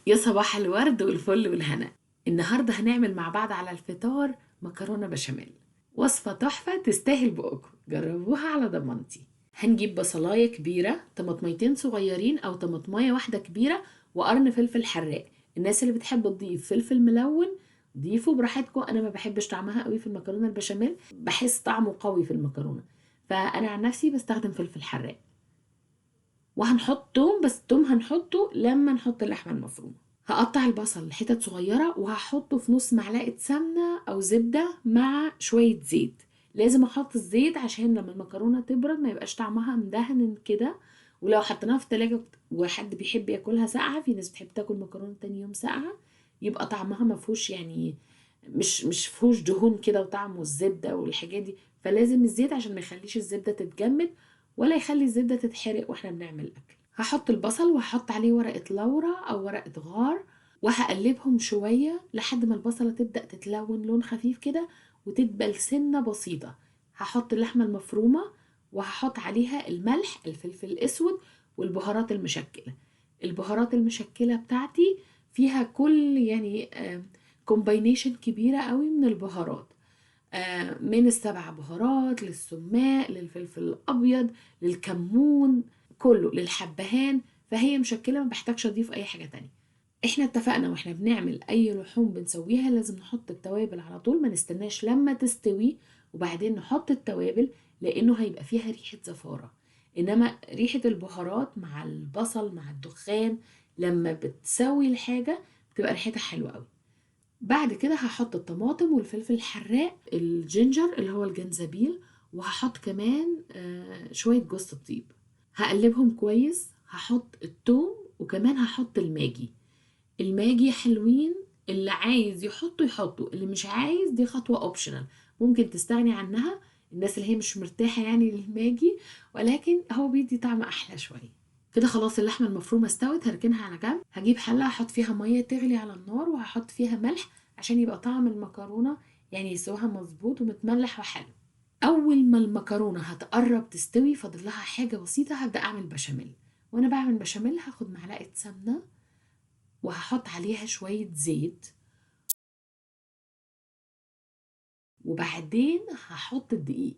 يا صباح الورد والفل والهنا. النهارده هنعمل مع بعض على الفطار مكرونه بشاميل. وصفه تحفه تستاهل بقكم، جربوها على ضمانتي. هنجيب بصلايه كبيره، طماطميتين صغيرين او طماطمايه واحده كبيره، وقرن فلفل حراق. الناس اللي بتحب تضيف فلفل ملون ضيفوا براحتكم. انا ما بحبش طعمها قوي في المكرونه البشاميل، بحس طعمه قوي في المكرونه، فانا عن نفسي بستخدم فلفل حراق. وهنحط توم، بس التوم هنحطه لما نحط اللحمة المفرومة. هقطع البصل حتت صغيرة وهحطه في نص معلقة سمنة أو زبدة مع شوية زيت. لازم أحط الزيت عشان لما المكرونة تبرد ما يبقاش طعمها مدهن كده. ولو حطيناها في التلاجة وحد بيحب ياكلها ساقعة، في ناس بتحب تاكل مكرونة تاني يوم ساقعة، يبقى طعمها مفهوش يعني مش فيهوش دهون كده وطعمه الزبدة والحاجات دي. فلازم الزيت عشان ما يخليش الزبدة تتجمد ولا يخلي الزبدة تتحرق واحنا بنعمل اكل. هحط البصل وهحط عليه ورقة لورا او ورقة غار، وهقلبهم شوية لحد ما البصلة تبدأ تتلون لون خفيف كده وتدبل سنة بسيطة. هحط اللحمة المفرومة وهحط عليها الملح، الفلفل الاسود، والبهارات المشكلة. البهارات المشكلة بتاعتي فيها كل يعني كومباينيشن كبيرة قوي من البهارات، من السبع بهارات للسماق للفلفل الأبيض للكمون، كله للحبهان. فهي مشكلة، ما بحتاجش أضيف أي حاجة تانية. احنا اتفقنا واحنا بنعمل أي لحوم بنسويها لازم نحط التوابل على طول، ما نستناش لما تستوي وبعدين نحط التوابل، لأنه هيبقى فيها ريحة زفارة. إنما ريحة البهارات مع البصل مع الدخان لما بتسوي الحاجة بتبقى ريحتها حلوة قوي. بعد كده هحط الطماطم والفلفل الحراق، الجينجر اللي هو الجنزبيل، وهحط كمان شوية جوز الطيب. هقلبهم كويس. هحط التوم وكمان هحط الماجي. الماجي حلوين، اللي عايز يحطه يحطه، اللي مش عايز دي خطوة اوبشنال، ممكن تستغني عنها. الناس اللي هي مش مرتاحة يعني للماجي، ولكن هو بيدي طعم احلى شوية. كده خلاص اللحمة المفرومة استوت، هركنها على جنب. هجيب حلة هحط فيها مية تغلي على النار، وهحط فيها ملح عشان يبقى طعم المكرونة يعني يسوها مظبوط ومتملح وحلو. اول ما المكرونة هتقرب تستوي فاضل لها حاجة بسيطة، هبدأ اعمل بشاميل. وانا بعمل بشاميل هاخد معلقة سمنة وهحط عليها شوية زيت، وبعدين هحط الدقيق.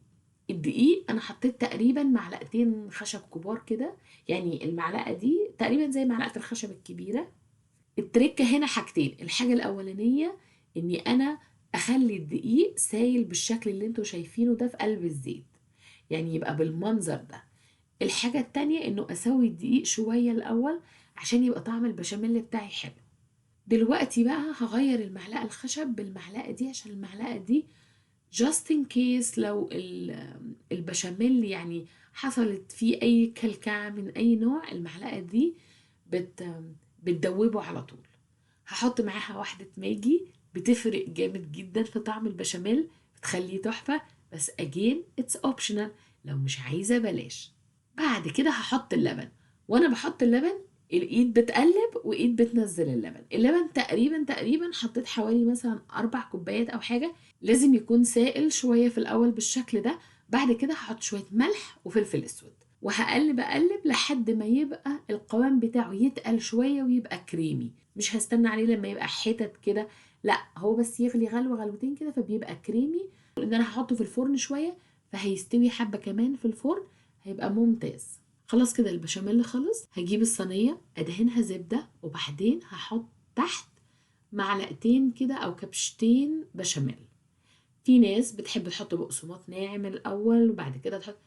الدقيق انا حطيت تقريبا معلقتين خشب كبار كده، يعني المعلقة دي تقريبا زي معلقة الخشب الكبيرة. التركة هنا حاجتين. الحاجة الأولانية إني أنا أخلي الدقيق سايل بالشكل اللي انتوا شايفينه ده في قلب الزيت، يعني يبقى بالمنظر ده. الحاجة التانية إنه أسوي الدقيق شوية الأول عشان يبقى طعم البشاميل بتاعي حلو. دلوقتي بقى هغير المعلقة الخشب بالمعلقة دي، عشان المعلقة دي just in case لو البشاميل يعني حصلت فيه أي كلكعة من أي نوع، المعلقة دي بت بتدوبه على طول. هحط معاها واحدة ماجي، بتفرق جامد جدا في طعم البشاميل، بتخليه تحفة. بس again it's optional، لو مش عايزة بلاش. بعد كده هحط اللبن. وانا بحط اللبن الايد بتقلب وايد بتنزل اللبن. اللبن تقريبا حطيت حوالي مثلا 4 كوبايات او حاجة. لازم يكون سائل شوية في الاول بالشكل ده. بعد كده هحط شوية ملح وفلفل اسود، وهقلب اقلب لحد ما يبقى القوام بتاعه يتقل شوية ويبقى كريمي. مش هستنى عليه لما يبقى حتت كده، لا هو بس يغلي غلوة غلوتين كده فبيبقى كريمي. لان انا هحطه في الفرن شوية فهيستوي حبة كمان في الفرن، هيبقى ممتاز. خلاص كده البشاميل خلص. هجيب الصينية ادهنها زبدة، وبعدين هحط تحت معلقتين كده او كبشتين بشاميل. في ناس بتحب تحط بقسماط ناعم الاول وبعد كده تحط.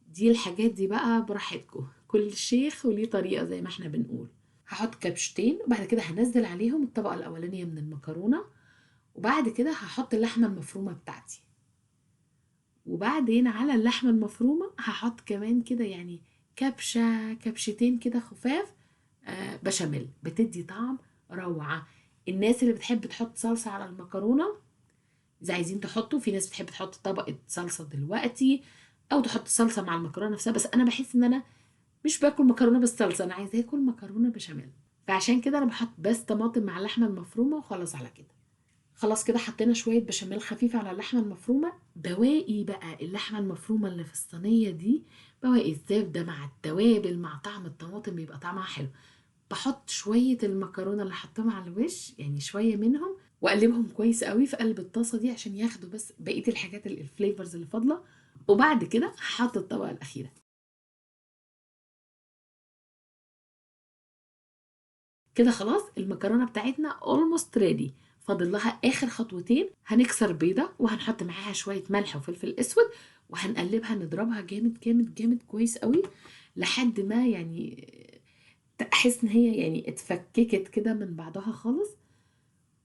دي الحاجات دي بقى براحتكم، كل شيخ وليه طريقة زي ما احنا بنقول. هحط كبشتين وبعد كده هنزل عليهم الطبقة الأولانية من المكرونة، وبعد كده هحط اللحمة المفرومة بتاعتي، وبعدين على اللحمة المفرومة هحط كمان كده يعني كبشة كبشتين كده خفاف بشاميل، بتدي طعم روعة. الناس اللي بتحب تحط صلصة على المكرونة إذا عايزين تحطوا، في ناس بتحب تحط طبقة صلصة دلوقتي أو تحط صلصة مع المكرونة نفسها، بس أنا بحس إن أنا مش باكل مكرونة بالصلصة، أنا عايزة آكل مكرونة بشاميل. فعشان كده أنا بحط بس طماطم مع اللحمة المفرومة وخلاص على كده. خلاص كده حطينا شوية بشاميل خفيف على اللحمة المفرومة. بواقي بقى اللحمة المفرومة اللي في الصينية دي، بواقي الزبدة مع التوابل مع طعم الطماطم بيبقى طعمها حلو. بحط شوية المكرونة اللي حطهم على الوش، يعني شوية منهم، واقلبهم كويس قوي في قلب الطاسة دي عشان ياخدوا بس بقية الحاجات الفليفرز اللي فاضلة. وبعد كده هحط الطبقة الأخيرة. كده خلاص المكرونة بتاعتنا almost ready. فاضل لها آخر خطوتين، هنكسر بيضة وهنحط معاها شوية ملح وفلفل أسود، وهنقلبها نضربها جامد جامد جامد كويس قوي لحد ما يعني احس ان هي يعني اتفككت كده من بعضها خالص.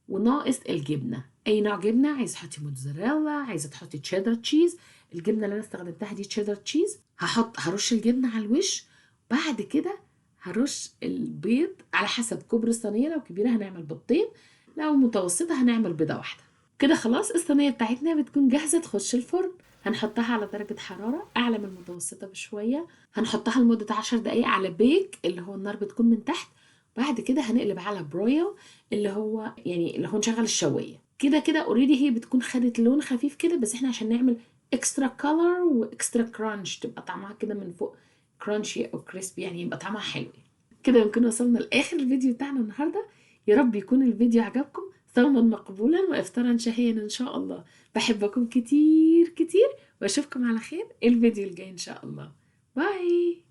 وناقص الجبنه، اي نوع جبنه، عايزه تحطي موتزاريلا، عايزه تحطي تشيدر تشيز. الجبنه اللي انا استخدمتها دي تشيدر تشيز. هرش الجبنه على الوش. بعد كده هرش البيض على حسب كبر الصينيه، لو كبيره هنعمل بيضتين، لو متوسطه هنعمل بيضه واحده. كده خلاص الصينيه بتاعتنا بتكون جاهزه تخش الفرن. هنحطها على درجة حرارة أعلى من المتوسطة بشوية. هنحطها لمدة 10 دقايق على بيك، اللي هو النار بتكون من تحت. بعد كده هنقلب على برويل، اللي هو نشغل الشوايه. كده كده اوريدي هي بتكون خدت لون خفيف كده، بس احنا عشان نعمل اكسترا كولر واكسترا كرانش، تبقى طعمها كده من فوق كرانشي او كريسبي، يعني يبقى طعمها حلو. كده نكون وصلنا لاخر الفيديو بتاعنا النهارده. يا رب يكون الفيديو عجبكم. صوما مقبولا وافطارا شهيا ان شاء الله. بحبكم كتير كتير، واشوفكم على خير الفيديو الجاي ان شاء الله. باي.